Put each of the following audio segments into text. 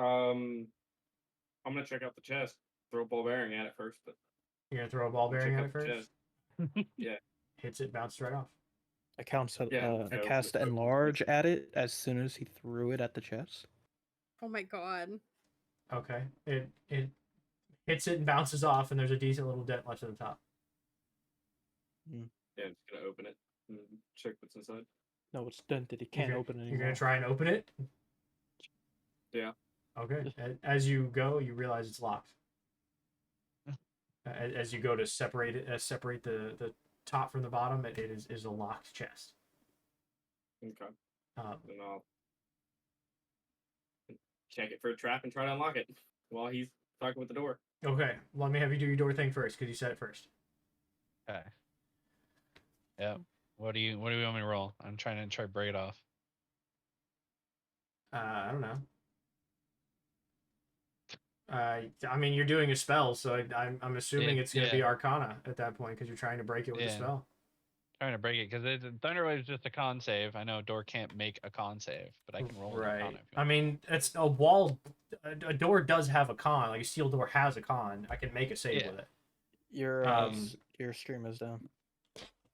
I'm gonna check out the chest. Throw a ball bearing at it first, but You're gonna throw a ball I'll check bearing at out it the first. chest. Yeah. Hits it, bounces right off. I Yeah. cast enlarge at it as soon as he threw it at the chest. Oh my god. Okay. It hits it and bounces off, and there's a decent little dent left at the top. Yeah, I'm just gonna open it and check what's inside. No, it's dented. He can't open it anymore. You're gonna try and open it? Yeah. Okay. As you go, you realize it's locked. As you go to separate it, separate the top from the bottom, it is a locked chest. Okay. Then I'll check it for a trap and try to unlock it while he's talking with the door. Okay. Let me have you do your door thing first, because you said it first. Okay. Yep. What do you want me to roll? I'm trying to break it off. I don't know. I mean, you're doing a spell, so I'm assuming it's going to be Arcana at that point, because you're trying to break it with a spell. Trying to break it because Thunderwave is just a con save. I know door can't make a con save, but I can roll an Arcana. I mean, it's a wall. A door does have a con. Like a steel door has a con. I can make a save with it. Your stream is down.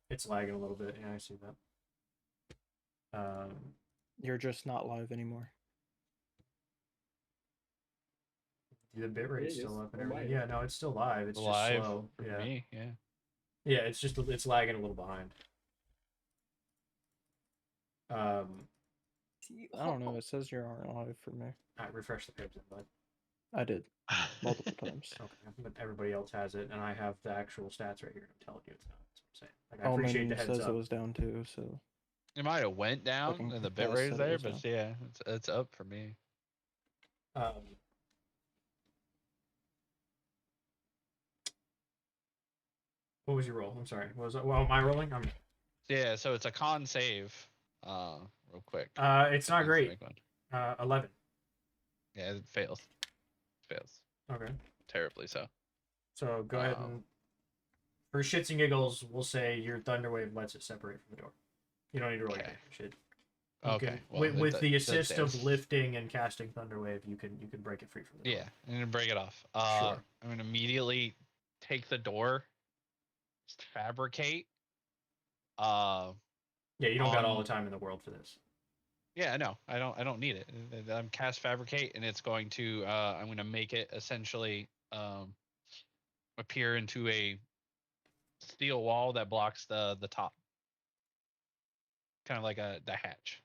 It's lagging a little bit. Yeah, I see that. You're just not live anymore. The bitrate's still up and everything. Yeah, no, it's still live. It's just slow. Yeah. Me, yeah. Yeah, it's lagging a little behind. I don't know. It says you aren't live for me. I refresh the page, bud. I did multiple times. Okay, but everybody else has it, and I have the actual stats right here. I'm telling you, it's not. That's what I'm saying. Like, I appreciate the heads says up. it was down too, so it might have went down and the bitrate is there, but yeah, it's up for me. What was your roll? I'm sorry. What was it? Well, am I rolling? Yeah, so it's a con save. Real quick. It's not great. 11. Yeah, it fails. Okay. Terribly so. So go ahead and, for shits and giggles, we'll say your Thunderwave lets it separate from the door. You don't need to roll anything. Shit. Okay. With the assist of lifting and casting Thunderwave, you can break it free from the door. Yeah, I'm gonna break it off. Sure. I'm gonna immediately take the door, just fabricate. Yeah, you don't got all the time in the world for this. Yeah, no, I don't need it. I'm cast fabricate, and it's going to. I'm going to make it essentially appear into a steel wall that blocks the top, kind of like the hatch.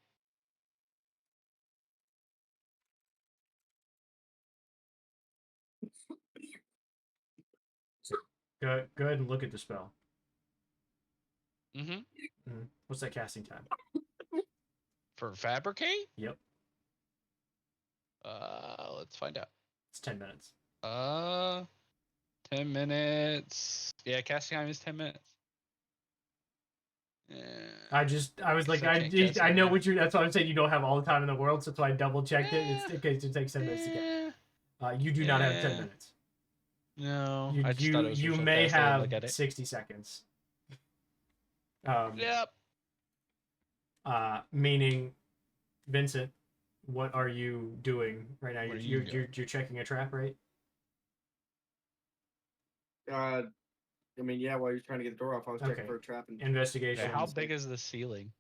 Go ahead and look at the spell. Mm-hmm. What's that casting time? For fabricate? Yep. Let's find out. It's 10 minutes. 10 minutes. Yeah, casting time is 10 minutes. I was like, I know what you're. That's why I'm saying you don't have all the time in the world. So that's why I double checked it. It's in case it takes 10 minutes to get. You do not have 10 minutes. No, you may have 60 seconds. Yep. Meaning, Vincent, what are you doing right now? You're checking a trap, right? I mean, yeah. While you're trying to get the door off, I was checking for a trap and investigation. How big is the ceiling?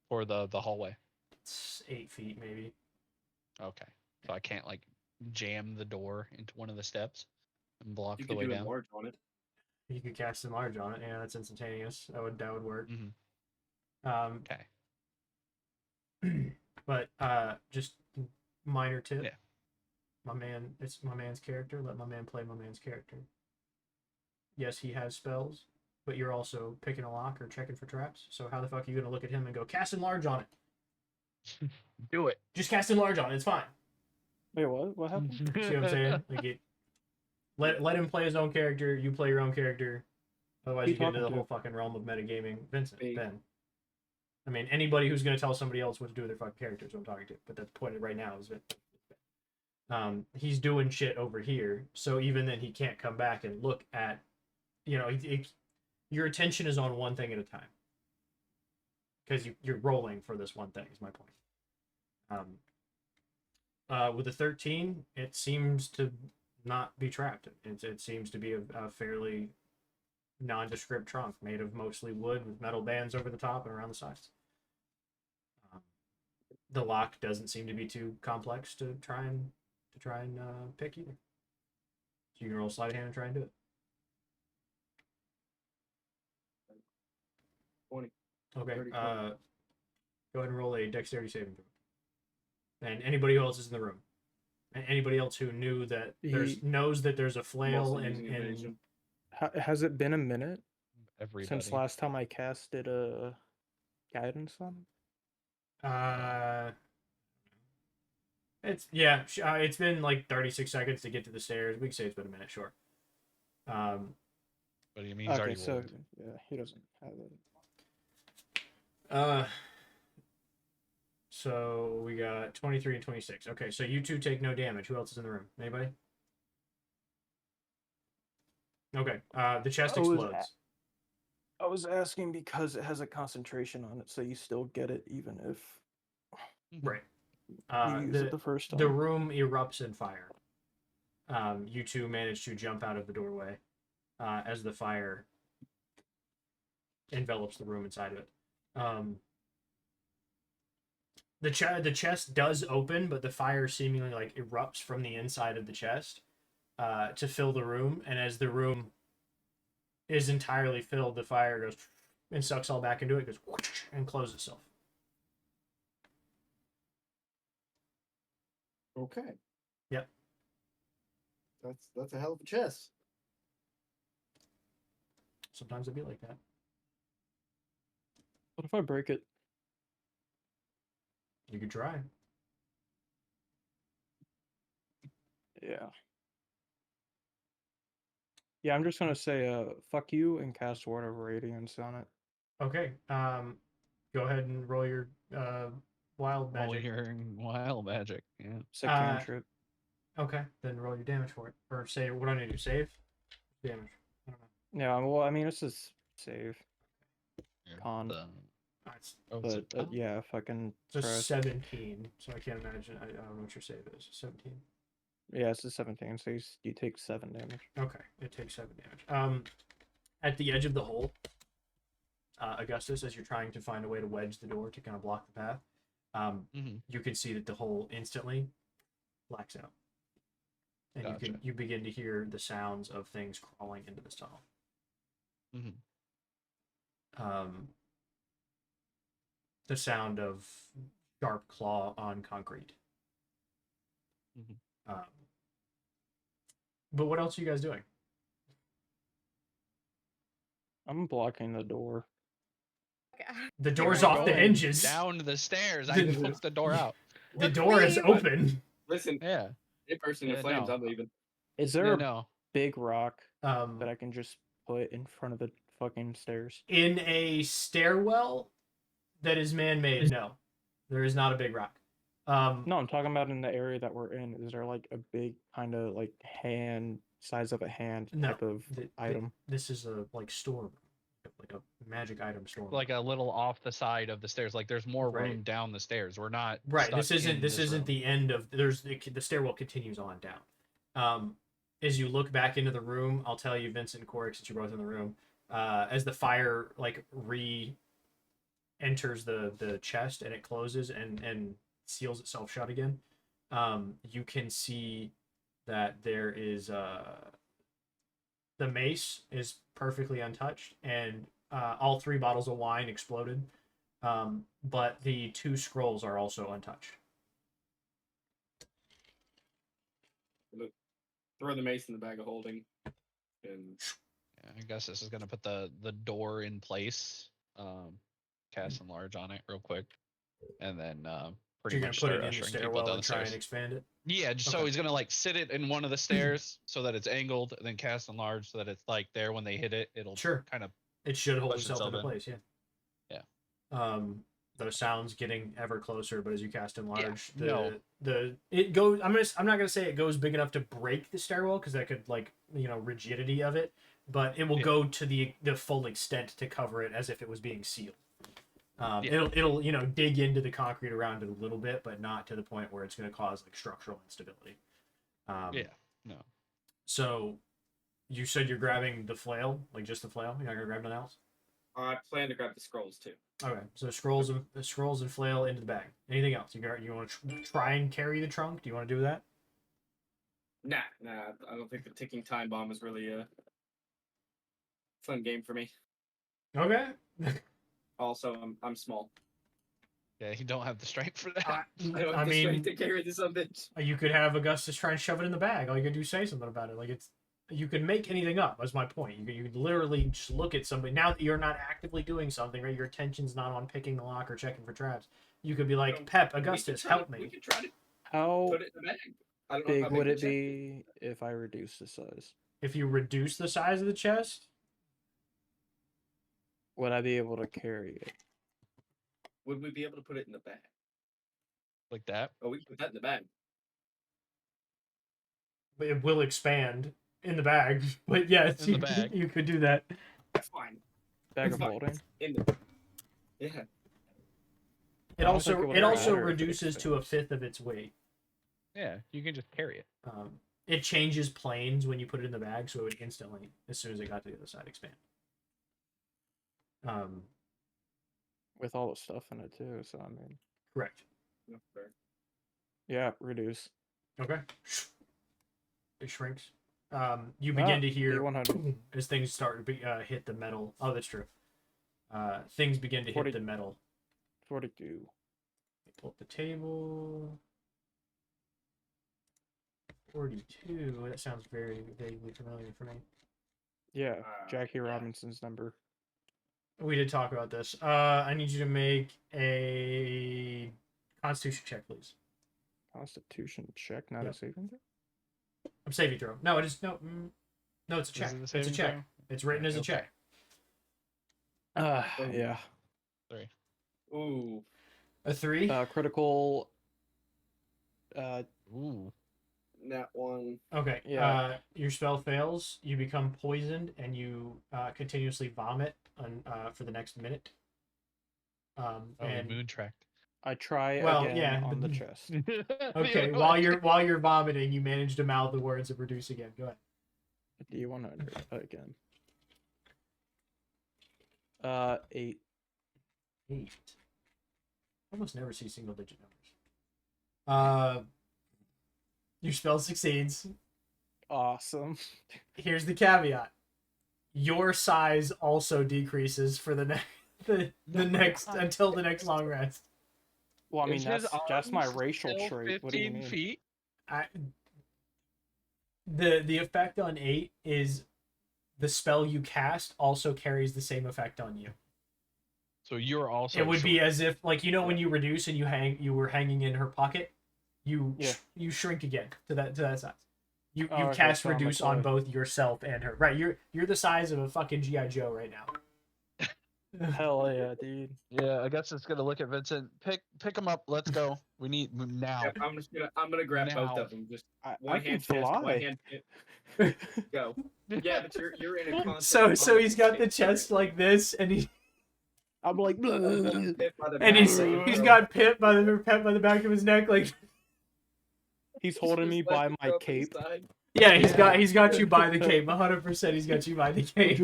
For the hallway? It's 8 feet, maybe. Okay, so I can't like jam the door into one of the steps and block you the way do down. Enlarge on it. You could cast enlarge on it. Yeah, that's instantaneous. That would work. Okay. But just minor tip. Yeah. It's my man's character. Let my man play my man's character. Yes, he has spells, but you're also picking a lock or checking for traps. So how the fuck are you gonna look at him and go cast enlarge on it? Do it. Just cast enlarge on it. It's fine. Wait, what? What happened? See what I'm saying? Like let him play his own character. You play your own character. Otherwise, you get into the whole fucking realm of metagaming. Vincent, Ben. I mean, anybody who's going to tell somebody else what to do with their fucking character is what I'm talking to. But that's the point right now is that he's doing shit over here. So even then, he can't come back and look at, your attention is on one thing at a time. Because you're rolling for this one thing, is my point. With a 13, it seems to not be trapped. It seems to be a fairly nondescript trunk made of mostly wood with metal bands over the top and around the sides. The lock doesn't seem to be too complex to try and pick either. So you can roll sleight of hand and try and do it. 20. Okay. 30, Go ahead and roll a dexterity saving throw. And anybody else is in the room. And anybody else who knew that knows that there's a flail and has it been a minute Everybody. since last time I casted a guidance on? It's been like 36 seconds to get to the stairs. We can say it's been a minute, sure. But he means already rolled. Yeah, he doesn't have it. So we got 23 and 26. Okay, so you two take no damage. Who else is in the room? Anybody? Okay. The chest explodes. I was asking because it has a concentration on it, so you still get it even if Right. you use it the first time. The room erupts in fire. You two manage to jump out of the doorway as the fire envelops the room inside of it. The chest does open, but the fire seemingly like erupts from the inside of the chest to fill the room. And as the room is entirely filled, the fire goes and sucks all back into it, goes and closes itself. Okay. Yep. That's a hell of a chest. Sometimes it'd be like that. What if I break it? You could try. Yeah. Yeah, I'm just gonna say fuck you and cast Word of Radiance on it. Okay. Go ahead and roll your wild magic. Roll your wild magic. Yeah. Sick cantrip. Okay, then roll your damage for it. Or say, what do I need to do? Save? Damage. I don't know. Yeah, well, I mean, it's a save. Con. But yeah, if I can. It's a 17, so I can't imagine. I don't know what your save is. 17. Yeah, it's a 17, so you take 7 damage. Okay, it takes 7 damage. At the edge of the hole, Augustus, as you're trying to find a way to wedge the door to kind of block the path, you can see that the hole instantly blacks out. And Gotcha. you begin to hear the sounds of things crawling into this tunnel. The sound of sharp claw on concrete. But what else are you guys doing? I'm blocking the door. The door's off the hinges. Down the stairs. I flipped the door out. The door is open. Listen. Yeah. It burst into flames. I'm leaving. Is there a big rock that I can just put in front of the fucking stairs? In a stairwell that is man-made, no. There is not a big rock. No, I'm talking about in the area that we're in. Is there like a big kind of like hand, size of a hand type of item? This is a like store, like a magic item store. Like a little off the side of the stairs. Like there's more room down the stairs. We're not This isn't the end of the stairwell continues on down. As you look back into the room, I'll tell you, Vincent and Corey, since you're both in the room, as the fire like enters the chest and it closes and seals itself shut again, you can see that there is the mace is perfectly untouched, and all 3 bottles of wine exploded, but the 2 scrolls are also untouched. Throw the mace in the bag of holding, and I guess this is gonna put the door in place. Cast enlarge on it real quick, and then pretty much put it in the stairwell and try and expand it. Yeah, so he's gonna like sit it in one of the stairs so that it's angled, and then cast enlarge so that it's like there when they hit it, it'll kind of. It should hold itself into place. Yeah. Those sounds getting ever closer, but as you cast enlarge, it goes. I'm not gonna say it goes big enough to break the stairwell because that could rigidity of it, but it will go to the full extent to cover it as if it was being sealed. It'll dig into the concrete around it a little bit, but not to the point where it's going to cause like structural instability. No. So, you said you're grabbing the flail, like just the flail. You're not gonna grab nothing else. I plan to grab the scrolls too. Okay, so scrolls and flail into the bag. Anything else? You want to try and carry the trunk? Do you want to do that? Nah. I don't think the ticking time bomb is really a fun game for me. Okay. Also, I'm small. Yeah, you don't have the strength for that. I don't have the strength to carry this on bitch. You could have Augustus try and shove it in the bag. All you can do is say something about it. Like you can make anything up. That's my point. You could literally just look at somebody. Now that you're not actively doing something, right? Your attention's not on picking the lock or checking for traps. You could be like, Pep, Augustus, help me. We could try to How put it in the bag. I don't know big how would the it chest be if I reduce the size? If you reduce the size of the chest, Would I be able to carry it? Would we be able to put it in the bag? Like that? Oh, we can put that in the bag. it will expand in the bag. But yes, In the bag. you could do that. That's fine. Bag It's of fine. holding? In the yeah. It I don't think also would it also matter if it reduces to a expands. fifth of its weight. Yeah, you can just carry it. It changes planes when you put it in the bag, so it would instantly, as soon as it got to the other side, expand. With all the stuff in it too, so I mean, Correct. That's fair. yeah, reduce. Okay. It shrinks. You begin to hear D100. as things start to hit the metal. Oh, that's true. Things begin to 40. hit the metal. 42. Pull up the table. 42. That sounds very vaguely familiar for me. Yeah, Jackie yeah. Robinson's number. We did talk about this. I need you to make a Constitution check, please. Constitution check, not Yep. a saving throw? I'm saving throw. No, it is no. No, it's a check. Is it the It's a saving check. throw? It's written as a Okay. check. Yeah. 3. Ooh. A 3. Critical. Ooh. That one. Okay. Yeah. Your spell fails. You become poisoned, and you continuously vomit for the next minute. And moon tracked. I try Well, again yeah, on the but- chest. okay, while you're vomiting, you manage to mouth the words of reduce again. Go ahead. D100 again. 8. 8. Almost never see single digit numbers. Your spell succeeds. Awesome. Here's the caveat. Your size also decreases for the next until the next long rest. Well, I mean, Is his that's my arms racial still trait. What do you 15 mean? feet? The effect on 8 is the spell you cast also carries the same effect on you. So you're also. It would be short. as if, like, you know, when you reduce and you were hanging in her pocket, you Yeah. shrink again to that size. You okay, cast so I'm reduce like on a- both yourself and her. Right, you're the size of a fucking G.I. Joe right now. Hell yeah, dude. Yeah, I guess it's gonna look at Vincent. Pick him up. Let's go. We need now. Yep, I'm gonna grab both Now. of them. Just I one can hand chest, one fly. hand hip. Go. Yeah, but you're in a constant. So he's got the chest like this, and I'm like, and he's got Pep by the back of his neck, like he's holding me by my cape. yeah, he's got you by the cape, 100%. He's got you by the cape.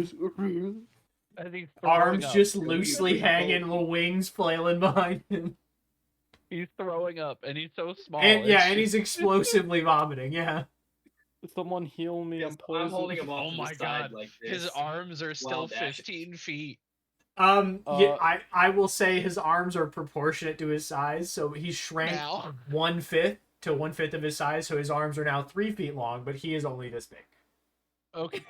I think Arms up. just loosely hanging, little wings flailing behind him, He's throwing up, and he's so small. and it's and he's just- explosively vomiting. Yeah. Someone heal me. Yes, I'm poisoned. I'm holding him off Oh to my the side God. like this. His arms are still Wild dash. 15 feet. Yeah, I will say his arms are proportionate to his size, so he shrank Now. 1/5 to 1/5 of his size, so his arms are now 3 feet long, but he is only this big. Okay.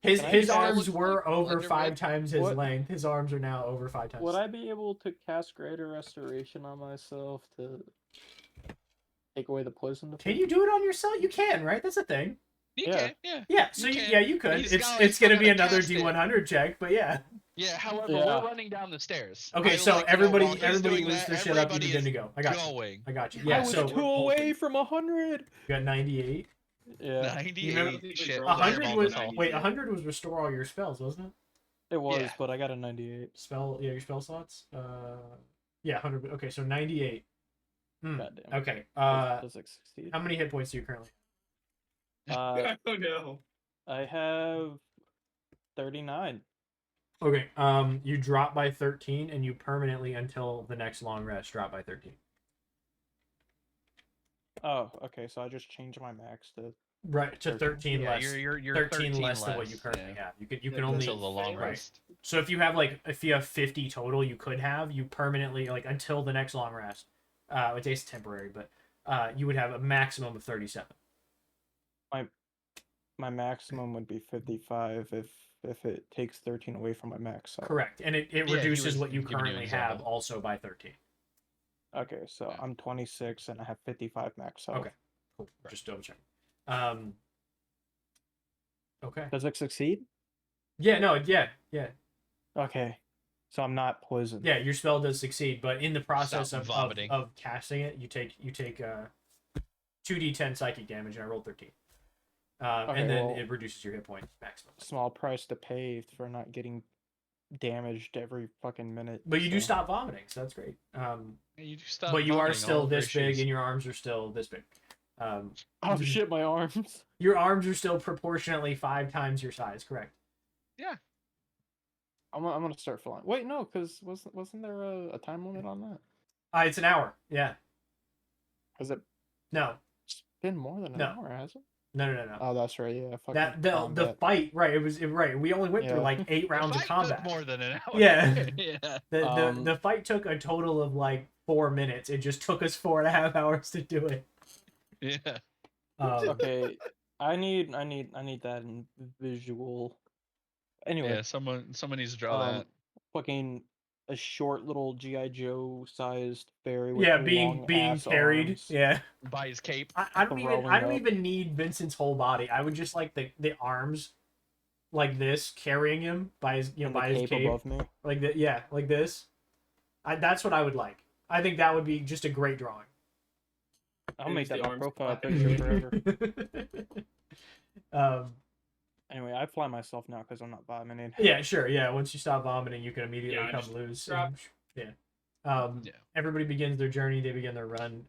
His Can I his just arms ask, were over Slenderman, 5 times his what- length. His arms are now over 5 times. Would I be able to cast Greater Restoration on myself to take away the poison? Can you do it on yourself? You can, right? That's a thing. You Yeah. can, yeah. Yeah, so You you, can. yeah, you could. He's It's got- it's he's gonna be gotta another cast it. D100 check, but yeah. Yeah, however, Yeah. we're running down the stairs. Okay, I so like to know while he's everybody doing lose that, their shit up. You everybody begin is to go. I got you. going. I got you. I Yeah, was so 2 away from 100. you got 98. Yeah. 98 remember- shit. 100 was fireball wait, missile. 100 was restore all your spells, wasn't it? It was, Yeah. but I got a 98. Your spell slots. Yeah, 100. Okay, so 98. Goddamn. Okay. Does it succeed? How many hit points do you currently Oh no. I have 39. have? Okay. You drop by 13, and you permanently until the next long rest drop by 13. Oh, okay. So I just changed my max to Right to 13 Yeah, less. you're 13 less than what you less, currently yeah. have. You can Yeah, only Until the long Right. rest. So if you have 50 total, you could have you permanently like until the next long rest. It's temporary, but you would have a maximum of 37. my maximum would be 55 if it takes 13 away from my max. So. Correct, and it Yeah, he reduces was what you giving you an currently have example. also by 13. Okay, so Yeah. I'm 26 and I have 55 max health. Okay, cool. Right. Just double check. Okay. Does it succeed? Yeah. No. Yeah. Okay, so I'm not poisoned. Yeah. Your spell does succeed, but in the process Stop of vomiting. casting it, you take 2d10 psychic damage, and I rolled 13. Okay, and then well- it reduces your hit point maximum. Small price to pay for not getting damaged every fucking minute. But you do so- stop vomiting, so that's great. You just stop But you are vomiting still all over this your big, shoes. and your arms are still this big. Oh shit, my arms. Your arms are still proportionately 5 times your size. Correct. Yeah. I'm gonna start flying. Wait, no, because wasn't there a time limit on that? It's an hour. Yeah. Has it No. been more than an No. hour? Has it? No. Oh, that's right. Yeah, fucking That the combat. fight, right? Right. We only went through Yeah. like 8 The rounds of fight combat. took more than an hour. Yeah. Yeah. The fight took a total of like 4 minutes. It just took us 4.5 hours to do it. Yeah. Okay, I need that in visual. Anyway, Yeah. Someone needs to draw that. fucking a short little GI Joe sized fairy with Yeah, long being ass carried. arms. Yeah. By his cape. I don't Throwing up. even need Vincent's whole body. I would just like the arms like this carrying him by his and by the his cape cape. above me. Like that, yeah, like this. That's what I would like. I think that would be just a great drawing. I'll And make just that the my arms profile flapping. picture forever. Anyway, I fly myself now because I'm not vomiting. Yeah, sure. Yeah, once you stop vomiting, you can immediately Yeah, come just loose. drop. Yeah. Yeah. Everybody begins their journey. They begin their run.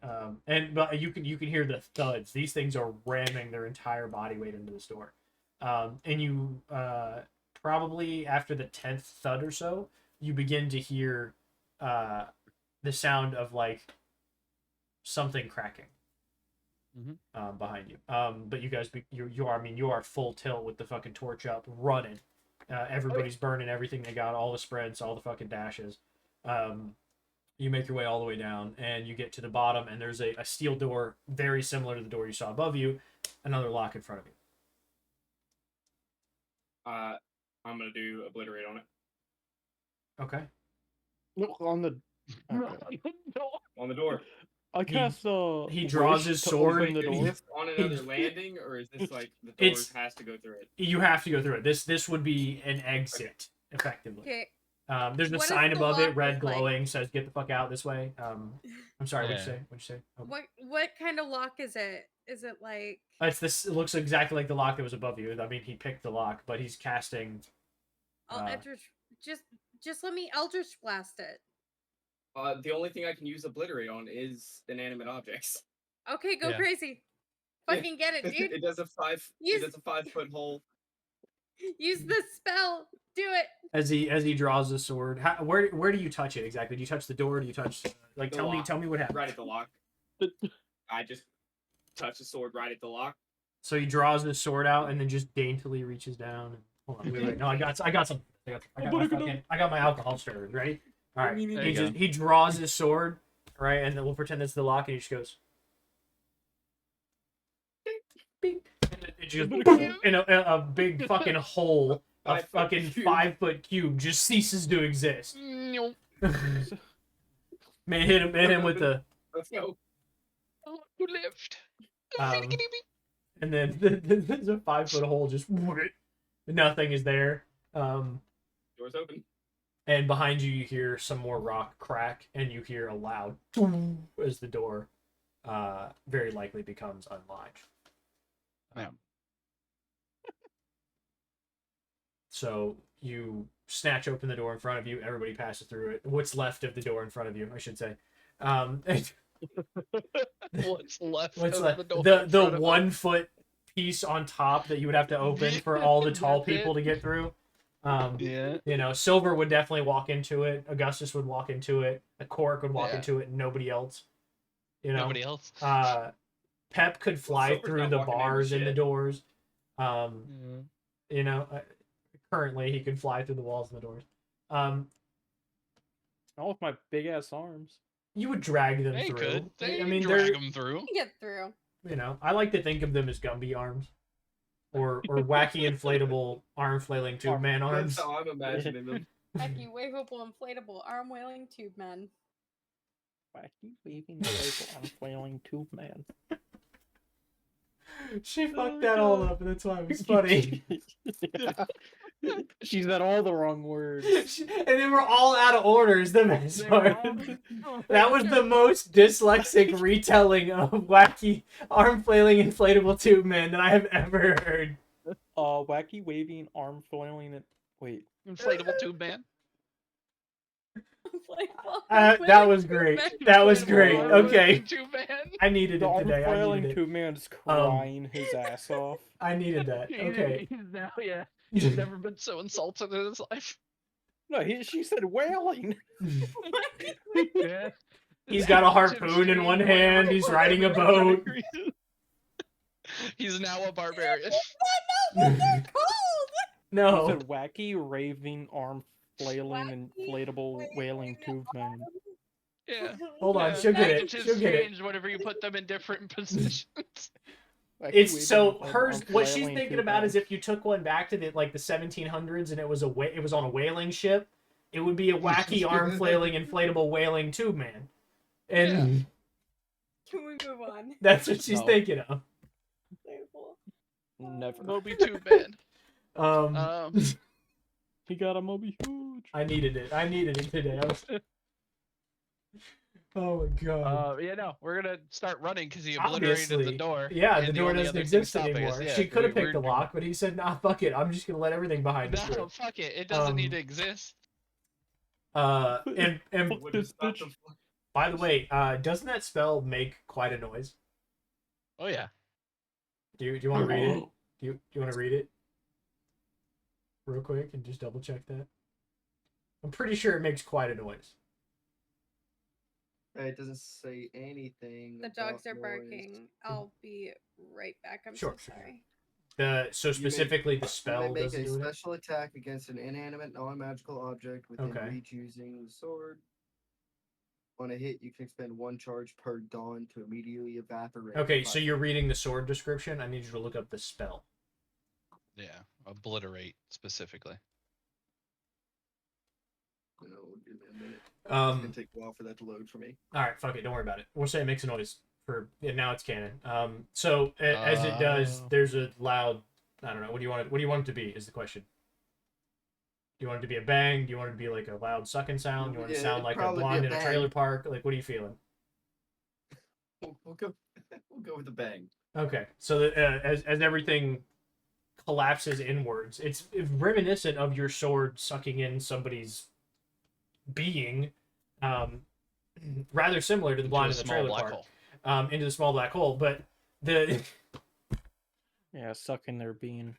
But you can hear the thuds. These things are ramming their entire body weight into the store. And you probably after the 10th thud or so, you begin to hear the sound of like something cracking. Behind you. But you guys, you are full tilt with the fucking torch up, running. Everybody's burning everything they got, all the sprints, all the fucking dashes. You make your way all the way down, and you get to the bottom, and there's a steel door very similar to the door you saw above you, another lock in front of you. I'm gonna do obliterate on it. Okay. On the okay. On the door. I cast he draws wish his to sword. open the Is door. this on another landing, or is this like the door It's- has to go through it? You have to go through it. This would be an exit, effectively. Okay. There's a What does sign the above it, lock red look like? glowing, says "Get the fuck out this way." I'm sorry. What'd you Yeah. say? What'd you say? Oh. What kind of lock is it? Is it like It's this. It looks exactly like the lock that was above you. I mean, he picked the lock, but he's casting. I'll Eldritch just let me Eldritch blast it. The only thing I can use obliterate on is inanimate objects. Okay, go Yeah. crazy. Fucking get it, dude. It does a 5-foot hole. Use the spell. Do it. As he draws the sword, where do you touch it exactly? Do you touch the door? Do you touch like The tell me lock. what happened? Right at the lock. I just touch the sword right at the lock. So he draws his sword out and then just daintily reaches down. And, hold on, wait. No, I got some. I got my alcohol stirred. Ready? All right. There you go. He draws his sword, right, and then we'll pretend that's the lock, and he just goes. Beep, and it just boom, in a big fucking hole. A 5 foot fucking cube. 5-foot cube just ceases to exist. Man, hit him with the. Let's go. Who lived? And then there's a 5-foot hole, just nothing is there. Door's open. And behind you, you hear some more rock crack, and you hear a loud boom as the door very likely becomes unlocked. Yeah. So you snatch open the door in front of you. Everybody passes through it. What's left of the door in front of you, I should say. What's left What's of left? the door? The 1 foot piece on top that you would have to open for all the tall people to get through. Yeah. You know, Silver would definitely walk into it. Augustus would walk into it. A Cork would walk into it. And nobody else. You know, Nobody else. Pep could fly Silver's through not the walking into bars and the shit. doors. You know, currently he can fly through the walls and the doors. Not with my big ass arms. You would drag them They through. could. They I mean, drag them through. Get through. You know, I like to think of them as Gumby arms, or wacky inflatable arm flailing tube man arms. That's how I'm imagining them. Wacky, waveable, inflatable, arm whaling tube men. Wacky, waving, inflatable, arm flailing tube man. She fucked that all up, and that's why it was funny. Yeah. She said all the wrong words. And then we're all out of order. Is the best part. That was the most dyslexic retelling of wacky arm flailing inflatable tube man that I have ever heard. Wacky, waving, arm flailing. Wait. Inflatable tube man. That was great. That was great. Okay. Tube man. I needed The it arm today. I flailing needed it. tube man is crying his ass off. I needed that. Okay. He's now, yeah. He's never been so insulted in his life. No, she said wailing. Yeah. He's got a harpoon in one hand. He's riding a boat. He's now a barbarian. What they're called? He No. said wacky, raving, arm flailing, inflatable, wailing tube man. Yeah. Hold on. Yeah. She'll get it. Adjectives She'll get it. change whenever you put them in different positions. Wacky, It's waving, so inflatable, hers. arm What she's flailing thinking tube about man. is if you took one back to the 1700s and it was on a whaling ship, it would be a wacky arm flailing inflatable whaling tube man, and Can we move on? that's what she's No. thinking of. Never. Moby tube man. He got a Moby huge. I needed it. I needed it today. Oh my god. Yeah, no, we're gonna start running because he obliterated the Obviously. door. Yeah, and the door only doesn't other thing exist stopping us- anymore. yeah, She could have picked we're- the lock, but he said, "Nah, fuck it. I'm just gonna let everything behind us." No, fuck it. It doesn't need to exist. And Would have stopped the floor. by the way, doesn't that spell make quite a noise? Oh yeah. Do you want to read it? Do you want to read it real quick and just double check that? I'm pretty sure it makes quite a noise. It doesn't say anything. The dogs about are noise. barking. I'll be right back. I'm Sure, so sure. sorry. So specifically the You spell may make doesn't a do it. special attack against an inanimate, non-magical object within Okay. reach using the sword. On a hit, you can expend 1 charge per dawn to immediately evaporate. Okay, so you're reading the sword description. I need you to look up the spell. Yeah. Obliterate specifically. Give me a minute. It's gonna take a while for that to load for me. All right, fuck it. Don't worry about it. We'll say it makes a noise now it's canon. So as it does, there's a loud. I don't know. What do you want it to be? Is the question. Do you want it to be a bang? Do you want it to be like a loud sucking sound? Do you want it to Yeah, sound it'd like a probably be blonde a in a bang. trailer park? Like, what are you feeling? We'll go. We'll go with the bang. Okay, so as everything collapses inwards, it's reminiscent of your sword sucking in somebody's being, rather similar to the blind in the trailer park, into the small black hole. But the Yeah, sucking their bean.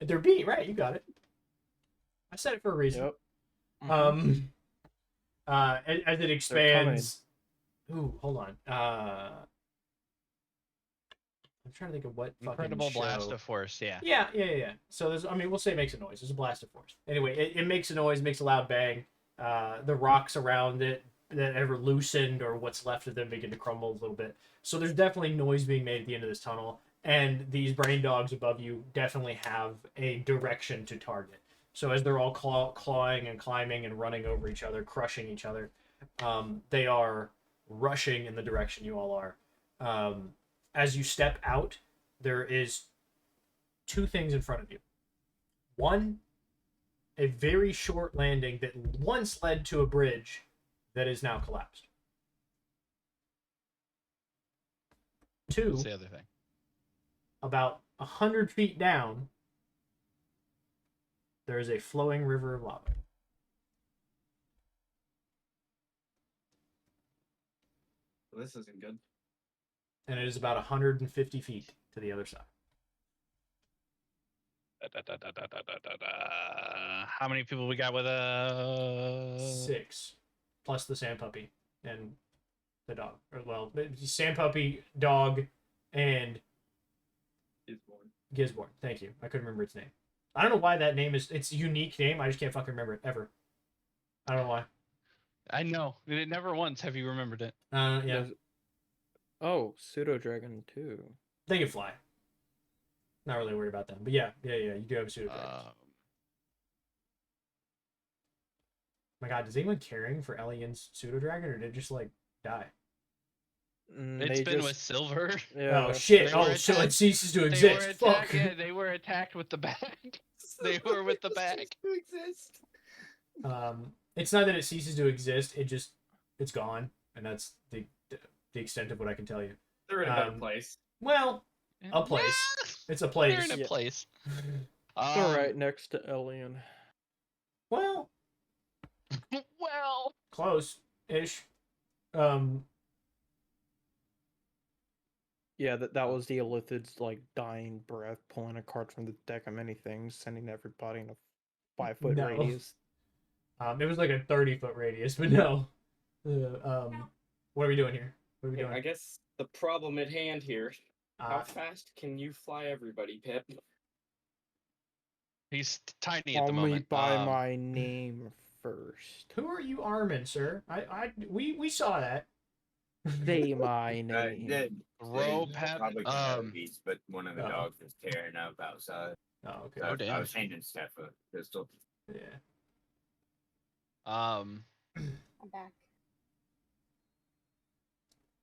their being right, you got it. I said it for a reason. Yep. As it expands. Ooh, hold on. I'm trying to think of what Incredible fucking blast show. of force. Yeah. Yeah. So there's, we'll say it makes a noise. There's a blast of force. Anyway, it makes a noise, makes a loud bang. The rocks around it that ever loosened or what's left of them begin to crumble a little bit. So there's definitely noise being made at the end of this tunnel. And these brain dogs above you definitely have a direction to target. So as they're all clawing and climbing and running over each other, crushing each other, they are rushing in the direction you all are. As you step out, there is 2 things in front of you. One, a very short landing that once led to a bridge that is now collapsed. 2, What's the other thing? about 100 feet down, there is a flowing river of lava. Well, this isn't good. And it is about 150 feet to the other side. How many people we got with us? 6, plus the sand puppy and the dog. Or well, sand puppy, dog, and Gisborne. Thank you. I couldn't remember its name. I don't know why that name is. It's a unique name. I just can't fucking remember it ever. I don't know why. I know. Never once have you remembered it. Yeah. Oh, Pseudo Dragon too. They can fly. Not really worried about them, but yeah. You do have a pseudo dragons. My God, does anyone caring for Elian's pseudo dragon, or did it just like die? It's been with Silver. Yeah. Oh shit! They were Oh, so it attacked- ceases to They exist. were Fuck. attacked. Yeah, they were attacked with the bag. They were with the bag. To exist. It's not that it ceases to exist. It's gone, and that's the extent of what I can tell you. They're in a better place. Well, a place. It's a place. They're in a place. All right, next to Elian. Well, Well, close-ish. Yeah, that was the Illithid's like dying breath, pulling a card from the deck of many things, sending everybody in a 5-foot No. radius. It was like a 30-foot radius, but no. What are we doing here? What are we doing? I guess the problem at hand here. How Uh, fast can you fly everybody, Pip? he's tiny at Call the me moment. by my name first. who are you arming, sir? We saw that. Say my name. Throw Pep. Probably coyotes, but one of the Uh-oh. dogs was tearing up outside. Oh, okay. So Oh, I damn. was handing Steph a pistol. Yeah. I'm back.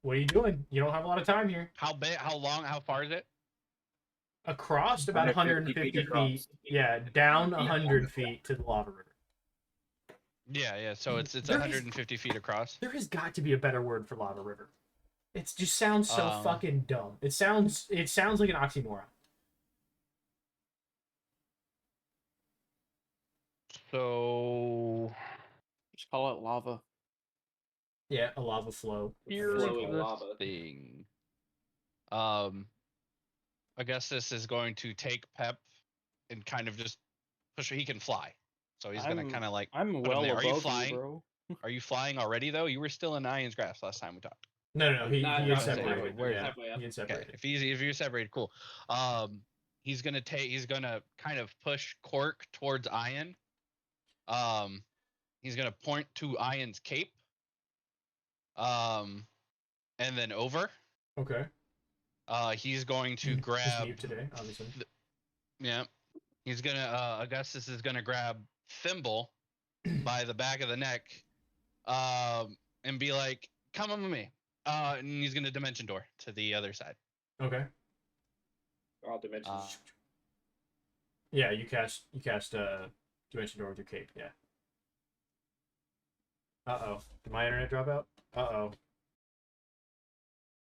What are you doing? You don't have a lot of time here. How big? How long? How far is it? Across about 150 feet. across. Yeah, down 100 feet to the lava river. Yeah. So it's There is- 150 feet across. There has got to be a better word for lava river. It just sounds so fucking dumb. It sounds like an oxymoron. So Just call it lava. Yeah, a lava flow. here's Flowing the lava. thing. Augustus is going to take Pep and kind of just push. He can fly, so he's gonna kind of like. I'm him well there. Are you above flying? bro. Are you flying already though? You were still in Ian's grasp last time we talked. No, he Not is halfway, separated. where- Yeah, halfway up. he is Okay, separated. if you're separated, cool. He's gonna kind of push Cork towards Ian. He's gonna point to Ian's cape. And then over. Okay. He's going to Just grab. mute today, obviously. Yeah. He's gonna. Augustus is gonna grab Thimble by the back of the neck, and be like, "Come on with me." And he's gonna dimension door to the other side. Okay. All dimensions. Yeah, you cast Dimension Door with your cape, yeah. Uh-oh. Did my internet drop out? Uh-oh.